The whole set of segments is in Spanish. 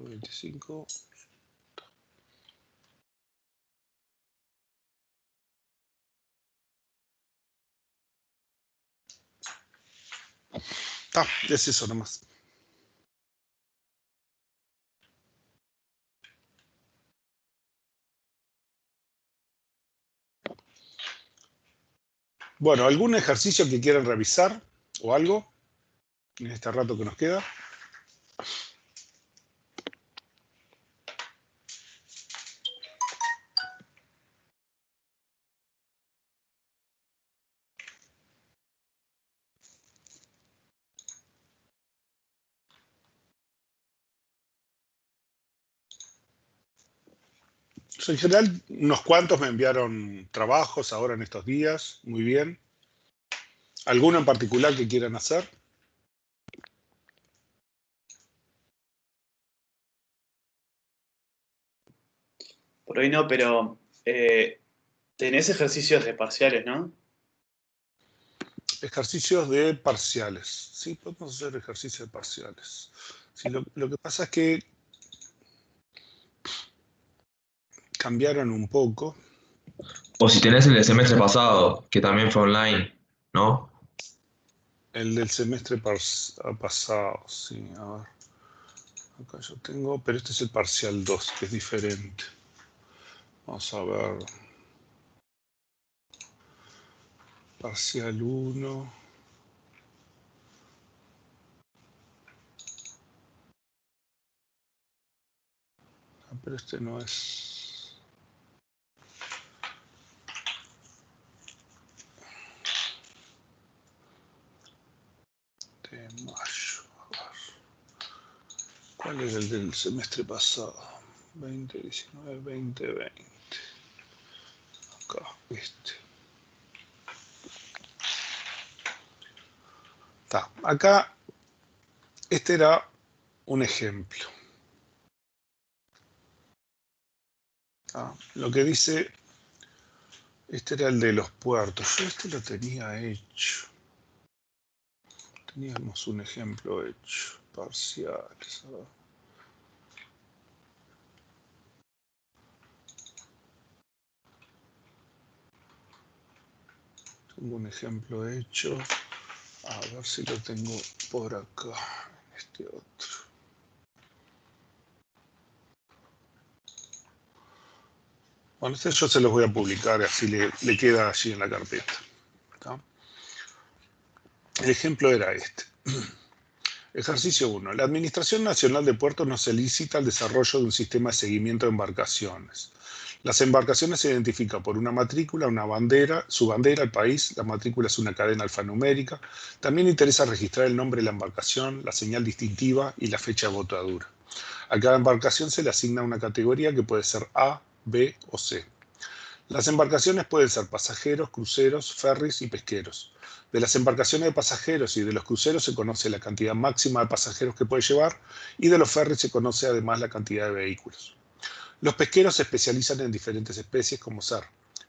25. Es eso nomás. Bueno, ¿algún ejercicio que quieran revisar o algo en este rato que nos queda? En general, unos cuantos me enviaron trabajos ahora en estos días, muy bien. ¿Alguno en particular que quieran hacer? Por hoy no, pero tenés ejercicios de parciales, ¿no? Ejercicios de parciales. Sí, podemos hacer ejercicios de parciales. Sí, lo que pasa es que cambiaron un poco. O si tenés el del semestre pasado, que también fue online, ¿no? El del semestre pasado, sí, a ver. Acá yo tengo, pero este es el parcial 2, que es diferente. Vamos a ver. Parcial 1. Pero este no es. De mayo. A ver. ¿Cuál es el del semestre pasado? 2019, 2020. Acá, este. Acá, este era un ejemplo. Lo que dice, este era el de los puertos. Yo este lo tenía hecho. Teníamos un ejemplo hecho. Parciales. A ver. Tengo un ejemplo hecho. A ver si lo tengo por acá. Este otro. Bueno, este yo se los voy a publicar, así le queda allí en la carpeta. ¿Está? El ejemplo era este. Ejercicio 1. La Administración Nacional de Puertos nos solicita el desarrollo de un sistema de seguimiento de embarcaciones. Las embarcaciones se identifican por una matrícula, una bandera, su bandera, el país, la matrícula es una cadena alfanumérica. También interesa registrar el nombre de la embarcación, la señal distintiva y la fecha de botadura. A cada embarcación se le asigna una categoría que puede ser A, B o C. Las embarcaciones pueden ser pasajeros, cruceros, ferries y pesqueros. De las embarcaciones de pasajeros y de los cruceros se conoce la cantidad máxima de pasajeros que puede llevar y de los ferries se conoce además la cantidad de vehículos. Los pesqueros se especializan en diferentes especies como ser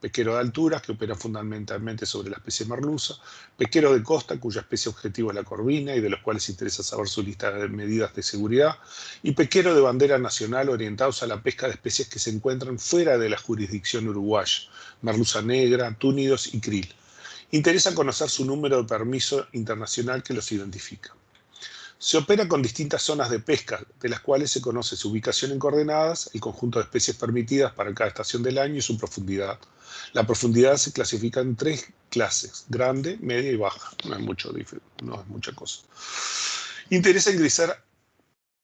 pesquero de alturas, que opera fundamentalmente sobre la especie merluza, pesquero de costa, cuya especie objetivo es la corvina y de los cuales interesa saber su lista de medidas de seguridad, y pesquero de bandera nacional orientados a la pesca de especies que se encuentran fuera de la jurisdicción uruguaya, merluza negra, túnidos y krill. Interesa conocer su número de permiso internacional que los identifica. Se opera con distintas zonas de pesca, de las cuales se conoce su ubicación en coordenadas, el conjunto de especies permitidas para cada estación del año y su profundidad. La profundidad se clasifica en 3 clases, grande, media y baja. No es mucha cosa. Interesa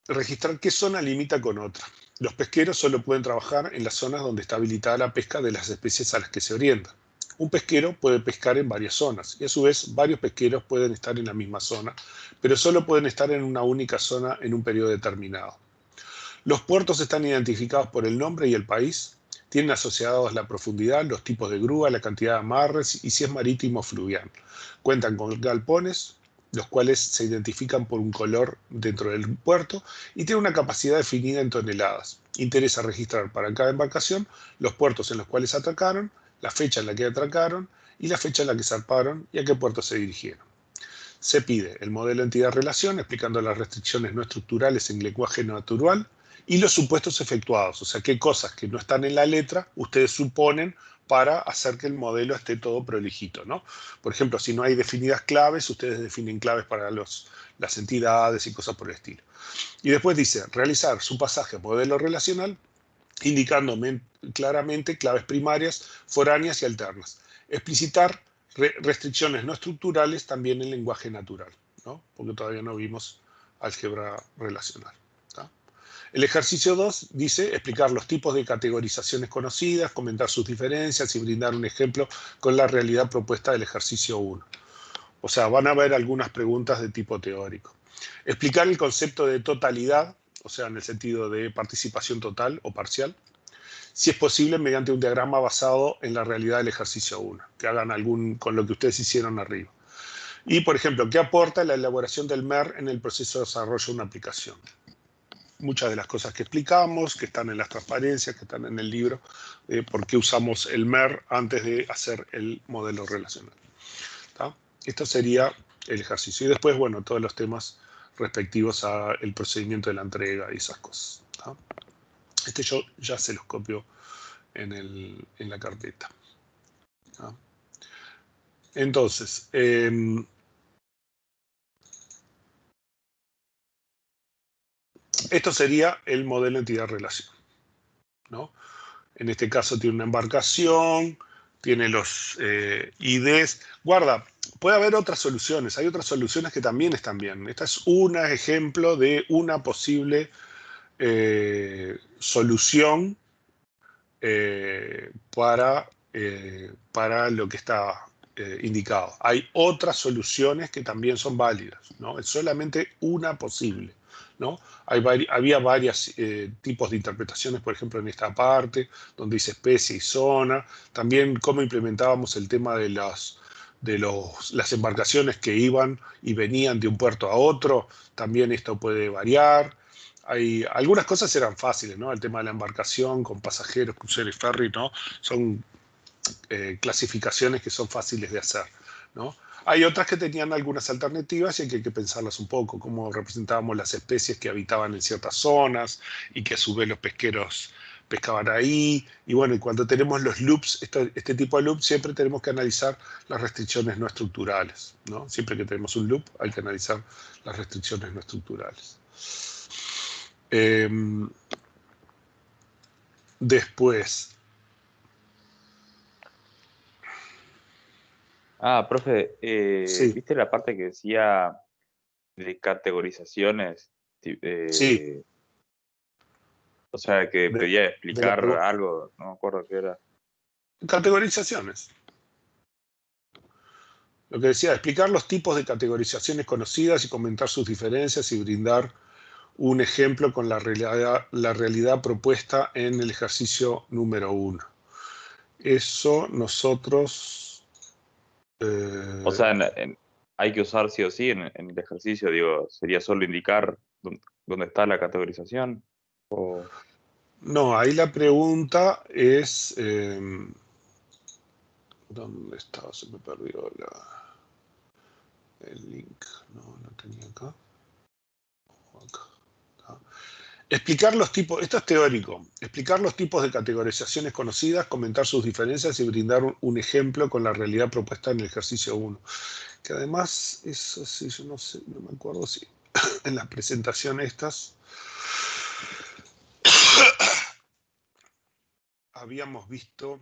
registrar qué zona limita con otra. Los pesqueros solo pueden trabajar en las zonas donde está habilitada la pesca de las especies a las que se orientan. Un pesquero puede pescar en varias zonas y a su vez varios pesqueros pueden estar en la misma zona, pero solo pueden estar en una única zona en un periodo determinado. Los puertos están identificados por el nombre y el país, tienen asociados la profundidad, los tipos de grúa, la cantidad de amarres y si es marítimo o fluvial. Cuentan con galpones, los cuales se identifican por un color dentro del puerto y tienen una capacidad definida en toneladas. Interesa registrar para cada embarcación los puertos en los cuales atracaron, la fecha en la que atracaron y la fecha en la que zarparon y a qué puerto se dirigieron. Se pide el modelo entidad-relación explicando las restricciones no estructurales en lenguaje natural y los supuestos efectuados, o sea, qué cosas que no están en la letra ustedes suponen para hacer que el modelo esté todo prolijito, ¿no? Por ejemplo, si no hay definidas claves, ustedes definen claves para las entidades y cosas por el estilo. Y después dice, realizar su pasaje a modelo relacional indicando claramente claves primarias, foráneas y alternas. Explicitar restricciones no estructurales también en lenguaje natural, ¿no? Porque todavía no vimos álgebra relacional. ¿Tá? El ejercicio 2 dice explicar los tipos de categorizaciones conocidas, comentar sus diferencias y brindar un ejemplo con la realidad propuesta del ejercicio 1. O sea, van a haber algunas preguntas de tipo teórico. Explicar el concepto de totalidad, o sea, en el sentido de participación total o parcial, si es posible mediante un diagrama basado en la realidad del ejercicio 1, que hagan algún con lo que ustedes hicieron arriba. Y, por ejemplo, ¿qué aporta la elaboración del MER en el proceso de desarrollo de una aplicación? Muchas de las cosas que explicamos, que están en las transparencias, que están en el libro, por qué usamos el MER antes de hacer el modelo relacional. ¿Tá? Esto sería el ejercicio. Y después, bueno, todos los temas respectivos al procedimiento de la entrega y esas cosas. ¿Tá? Este yo ya se los copio en la carpeta. ¿Ah? Entonces, esto sería el modelo entidad-relación, ¿no? En este caso tiene una embarcación, tiene los IDs. Guarda, puede haber otras soluciones, hay otras soluciones que también están bien. Esta es un ejemplo de una posible solución para lo que está indicado. Hay otras soluciones que también son válidas, ¿no? Es solamente una posible, ¿no? Había varios tipos de interpretaciones, por ejemplo, en esta parte, donde dice especie y zona. También cómo implementábamos el tema de las embarcaciones que iban y venían de un puerto a otro. También esto puede variar. Algunas cosas eran fáciles, ¿no? El tema de la embarcación con pasajeros, crucero y ferry, ¿no? Son clasificaciones que son fáciles de hacer, ¿no? Hay otras que tenían algunas alternativas y hay que pensarlas un poco, cómo representábamos las especies que habitaban en ciertas zonas y que a su vez los pesqueros pescaban ahí. Y bueno, y cuando tenemos los loops, este tipo de loops, siempre tenemos que analizar las restricciones no estructurales, ¿no? Siempre que tenemos un loop hay que analizar las restricciones no estructurales. Después, Profe, sí, ¿viste la parte que decía de categorizaciones? sí, O sea, que de, pedía de la explicar algo, no me acuerdo qué era. categorizaciones. Lo que decía, explicar los tipos de categorizaciones conocidas y comentar sus diferencias y brindar un ejemplo con la realidad propuesta en el ejercicio número 1. Eso nosotros... O sea, hay que usar sí o sí en el ejercicio, digo, sería solo indicar dónde está la categorización. O... no, ahí la pregunta es... ¿dónde estaba? Se me perdió el link. No, lo tenía acá. Acá. Explicar los tipos, esto es teórico, explicar los tipos de categorizaciones conocidas, comentar sus diferencias y brindar un ejemplo con la realidad propuesta en el ejercicio 1. Que además, eso sí, yo no sé, no me acuerdo si en las presentaciones estas habíamos visto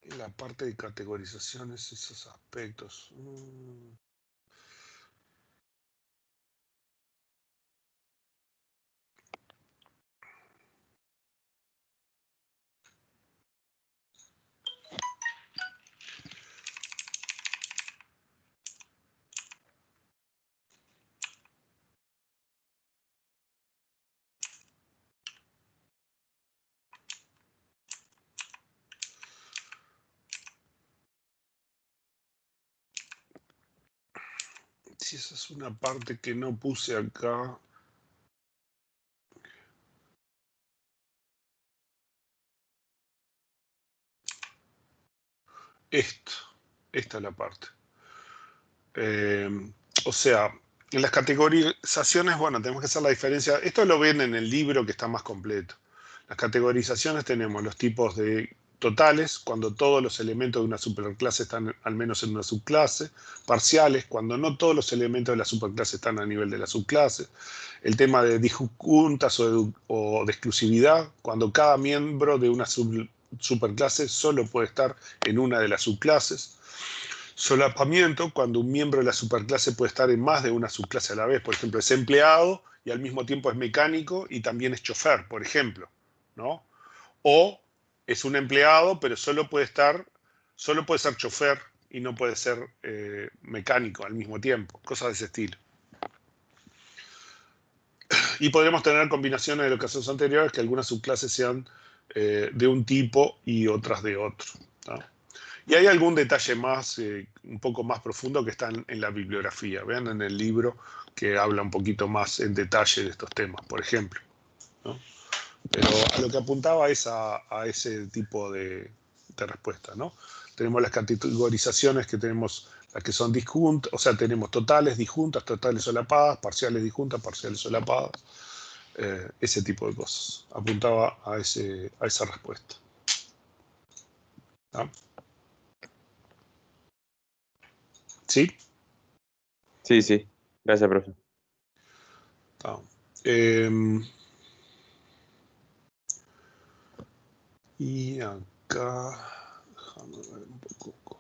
en la parte de categorizaciones esos aspectos. Si esa es una parte que no puse acá. Esta es la parte. O sea, En las categorizaciones, bueno, tenemos que hacer la diferencia. Esto lo ven en el libro que está más completo. Las categorizaciones tenemos los tipos de totales, cuando todos los elementos de una superclase están al menos en una subclase. Parciales, cuando no todos los elementos de la superclase están a nivel de la subclase. El tema de disjuntas o de exclusividad, cuando cada miembro de una superclase solo puede estar en una de las subclases. Solapamiento, cuando un miembro de la superclase puede estar en más de una subclase a la vez. Por ejemplo, es empleado y al mismo tiempo es mecánico y también es chofer, por ejemplo, ¿no? O es un empleado, pero solo puede ser chofer y no puede ser mecánico al mismo tiempo. Cosas de ese estilo. Y podremos tener combinaciones de los casos anteriores, que algunas subclases sean de un tipo y otras de otro, ¿no? Y hay algún detalle más, un poco más profundo, que está en la bibliografía. Vean en el libro que habla un poquito más en detalle de estos temas, por ejemplo, ¿no? Pero a lo que apuntaba es a ese tipo de respuesta, ¿no? Tenemos las categorizaciones que tenemos, las que son disjuntas, o sea, tenemos totales, disjuntas, totales solapadas, parciales disjuntas, parciales solapadas, ese tipo de cosas. Apuntaba a esa respuesta, ¿no? ¿Sí? Sí, sí. Gracias, profe. Ah, y acá, déjame ver un poco.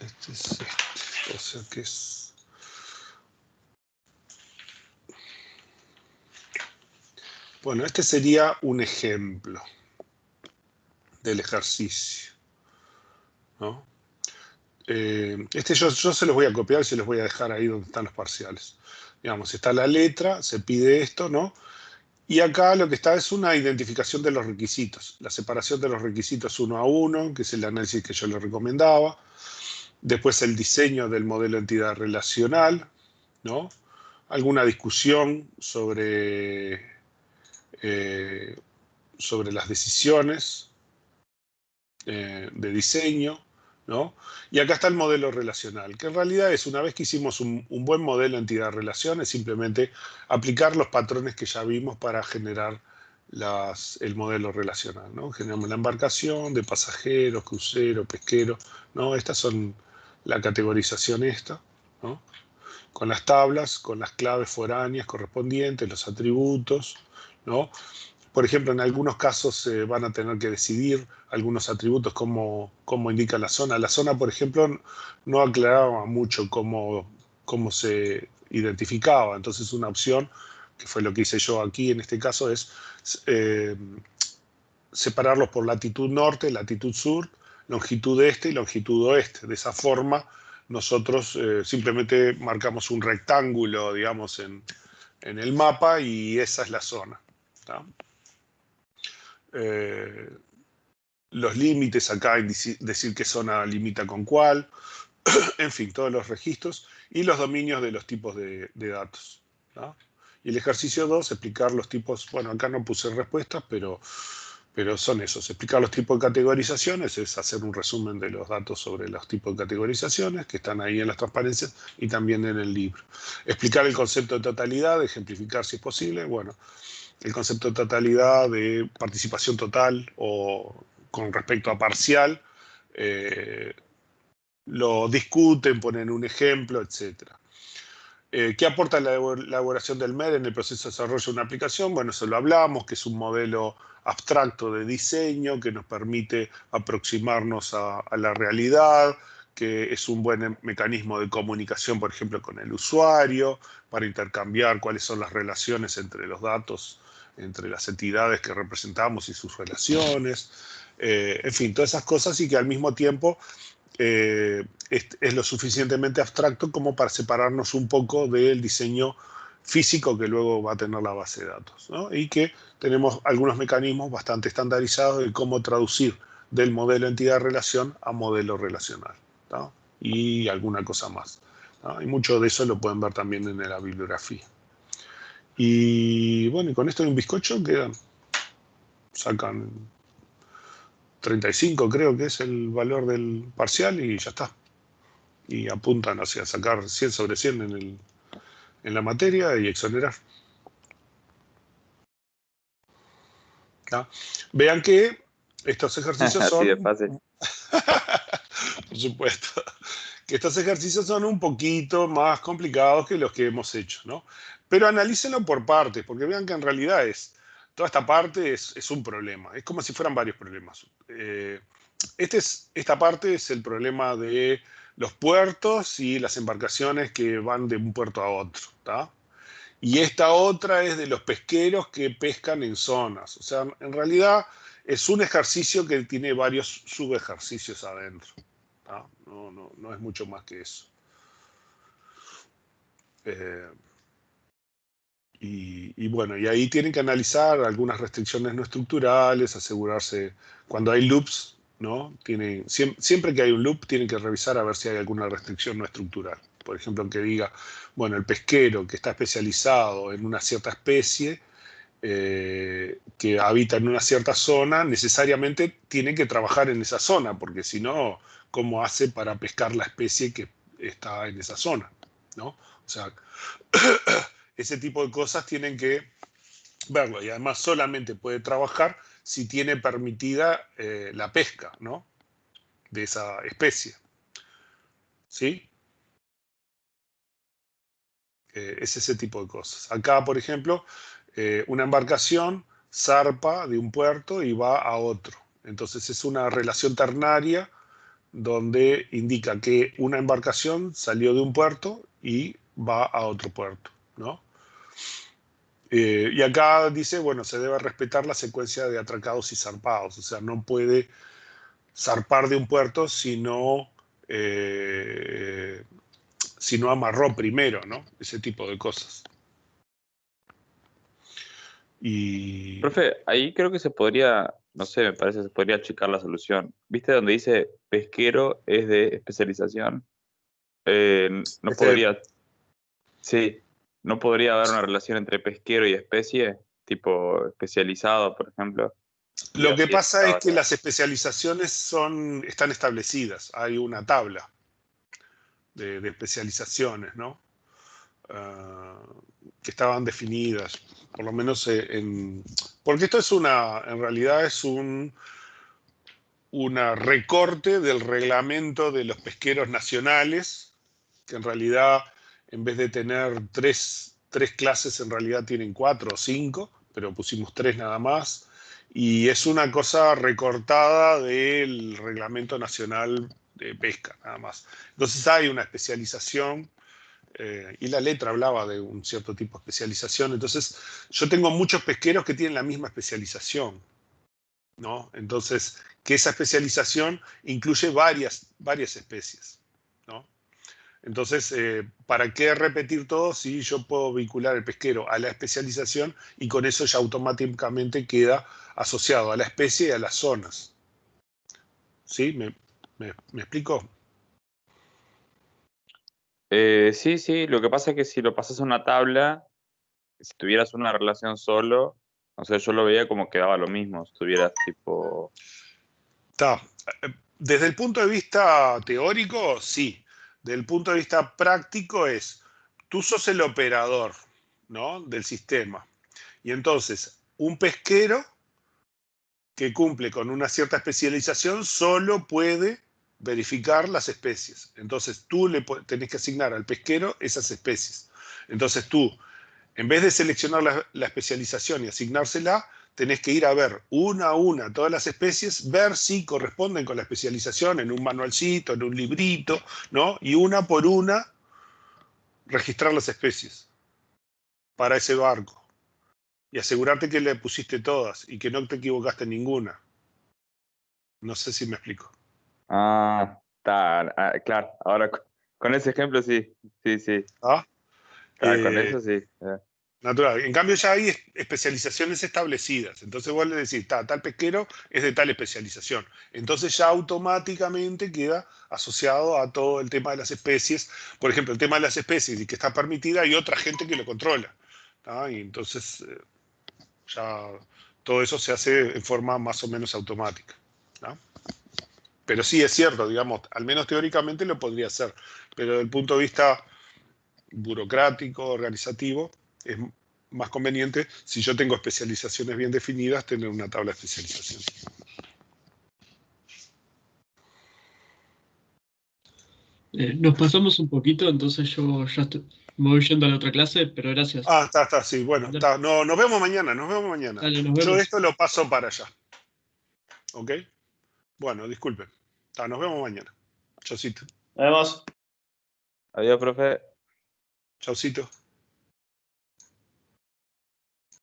Este es este, o sea que es... Bueno, este sería un ejemplo del ejercicio, ¿no? Este yo se los voy a copiar y se los voy a dejar ahí donde están los parciales. Digamos, está la letra, se pide esto, ¿no? Y acá lo que está es una identificación de los requisitos, la separación de los requisitos uno a uno, que es el análisis que yo les recomendaba. Después el diseño del modelo de entidad relacional, ¿no? Alguna discusión sobre las decisiones de diseño, ¿no? Y acá está el modelo relacional, que en realidad es, una vez que hicimos un buen modelo de entidad-relación, es simplemente aplicar los patrones que ya vimos para generar el modelo relacional, ¿no? Generamos la embarcación de pasajeros, crucero, pesquero, ¿no? Estas son la categorización esta, ¿no? Con las tablas, con las claves foráneas correspondientes, los atributos, ¿no? Por ejemplo, en algunos casos van a tener que decidir algunos atributos como indica la zona. La zona, por ejemplo, no aclaraba mucho cómo se identificaba. Entonces, una opción, que fue lo que hice yo aquí en este caso, es separarlos por latitud norte, latitud sur, longitud este y longitud oeste. De esa forma, nosotros simplemente marcamos un rectángulo, digamos, en el mapa y esa es la zona, ¿tá? Los límites acá, decir qué zona limita con cuál, en fin, todos los registros y los dominios de los tipos de datos, ¿no? Y el ejercicio 2, explicar los tipos, bueno, acá no puse respuestas, pero son esos, explicar los tipos de categorizaciones, es hacer un resumen de los datos sobre los tipos de categorizaciones que están ahí en las transparencias y también en el libro. Explicar el concepto de totalidad, ejemplificar si es posible, bueno, el concepto de totalidad, de participación total o con respecto a parcial, lo discuten, ponen un ejemplo, etc. ¿Qué aporta la elaboración del MER en el proceso de desarrollo de una aplicación? Bueno, eso lo hablamos, que es un modelo abstracto de diseño que nos permite aproximarnos a la realidad, que es un buen mecanismo de comunicación, por ejemplo, con el usuario, para intercambiar cuáles son las relaciones entre los datos, entre las entidades que representamos y sus relaciones, en fin, todas esas cosas, y que al mismo tiempo es lo suficientemente abstracto como para separarnos un poco del diseño físico que luego va a tener la base de datos, ¿no? Y que tenemos algunos mecanismos bastante estandarizados de cómo traducir del modelo entidad-relación a modelo relacional, ¿no? Y alguna cosa más, ¿no? Y mucho de eso lo pueden ver también en la bibliografía. Y bueno, y con esto de un bizcocho quedan, sacan 35, creo que es el valor del parcial, y ya está. Y apuntan hacia sacar 100 sobre 100 en la materia y exonerar. ¿No? Vean que estos ejercicios son... Así de fácil. Por supuesto. Que estos ejercicios son un poquito más complicados que los que hemos hecho, ¿no? Pero analícenlo por partes, porque vean que en realidad toda esta parte es un problema. Es como si fueran varios problemas. Esta parte es el problema de los puertos y las embarcaciones que van de un puerto a otro, ¿tá? Y esta otra es de los pesqueros que pescan en zonas. O sea, en realidad es un ejercicio que tiene varios subejercicios adentro, ¿tá? No es mucho más que eso. Y bueno, y ahí tienen que analizar algunas restricciones no estructurales, asegurarse cuando hay loops, ¿no? Siempre que hay un loop tienen que revisar a ver si hay alguna restricción no estructural. Por ejemplo, que diga, bueno, el pesquero que está especializado en una cierta especie, que habita en una cierta zona, necesariamente tiene que trabajar en esa zona, porque si no, ¿cómo hace para pescar la especie que está en esa zona, ¿no? O sea, ese tipo de cosas tienen que verlo, y además solamente puede trabajar si tiene permitida la pesca, ¿no? De esa especie. ¿Sí? Es ese tipo de cosas. Acá, por ejemplo, una embarcación zarpa de un puerto y va a otro. Entonces es una relación ternaria donde indica que una embarcación salió de un puerto y va a otro puerto, ¿no? Y acá dice, bueno, se debe respetar la secuencia de atracados y zarpados. O sea, no puede zarpar de un puerto si no amarró primero, ¿no? Ese tipo de cosas. Y... Profe, ahí creo que se podría, no sé, me parece que se podría achicar la solución. ¿Viste donde dice pesquero es de especialización? No podría, sí, no podría haber una relación entre pesquero y especie, tipo especializado, por ejemplo. Lo que pasa es que Ahora. las especializaciones están establecidas. Hay una tabla de especializaciones, ¿no? Que estaban definidas, por lo menos porque esto en realidad es una recorte del reglamento de los pesqueros nacionales, que en realidad, en vez de tener tres clases, en realidad tienen 4 o 5, pero pusimos 3 nada más. Y es una cosa recortada del Reglamento Nacional de Pesca, nada más. Entonces hay una especialización, y la letra hablaba de un cierto tipo de especialización. Entonces yo tengo muchos pesqueros que tienen la misma especialización, ¿no? Entonces, que esa especialización incluye varias especies, ¿no? Entonces, ¿para qué repetir todo si yo puedo vincular el pesquero a la especialización y con eso ya automáticamente queda asociado a la especie y a las zonas? ¿Sí? ¿Me explico? Sí, lo que pasa es que si lo pasas a una tabla, si tuvieras una relación solo, o sea, yo lo veía como que daba lo mismo, si tuvieras tipo... Está. Desde el punto de vista teórico, sí. Desde el punto de vista práctico tú sos el operador, ¿no? Del sistema. Y entonces, un pesquero que cumple con una cierta especialización solo puede verificar las especies. Entonces, tú tenés que asignar al pesquero esas especies. Entonces, tú, en vez de seleccionar la especialización y asignársela, tenés que ir a ver una a una todas las especies, ver si corresponden con la especialización en un manualcito, en un librito, ¿no? Y una por una registrar las especies para ese barco. Y asegurarte que le pusiste todas y que no te equivocaste en ninguna. No sé si me explico. Claro. Ahora con ese ejemplo sí. Sí. ¿Ah? Con eso sí. Natural. En cambio ya hay especializaciones establecidas. Entonces vos le decís, tal pesquero es de tal especialización. Entonces ya automáticamente queda asociado a todo el tema de las especies. Por ejemplo, el tema de las especies y que está permitida, hay otra gente que lo controla. Y entonces ya todo eso se hace en forma más o menos automática, ¿no? Pero sí es cierto, digamos, al menos teóricamente lo podría hacer. Pero desde el punto de vista burocrático, organizativo, es más conveniente, si yo tengo especializaciones bien definidas, tener una tabla de especialización. Nos pasamos un poquito, entonces yo ya me voy yendo a la otra clase, pero gracias. Está, sí, bueno, está. No, nos vemos mañana. Dale, nos Yo vemos. esto lo paso para allá. ¿Ok? Bueno, disculpen. Nos vemos mañana. Chaucito. Nos vemos. Adiós, profe. Chaucito.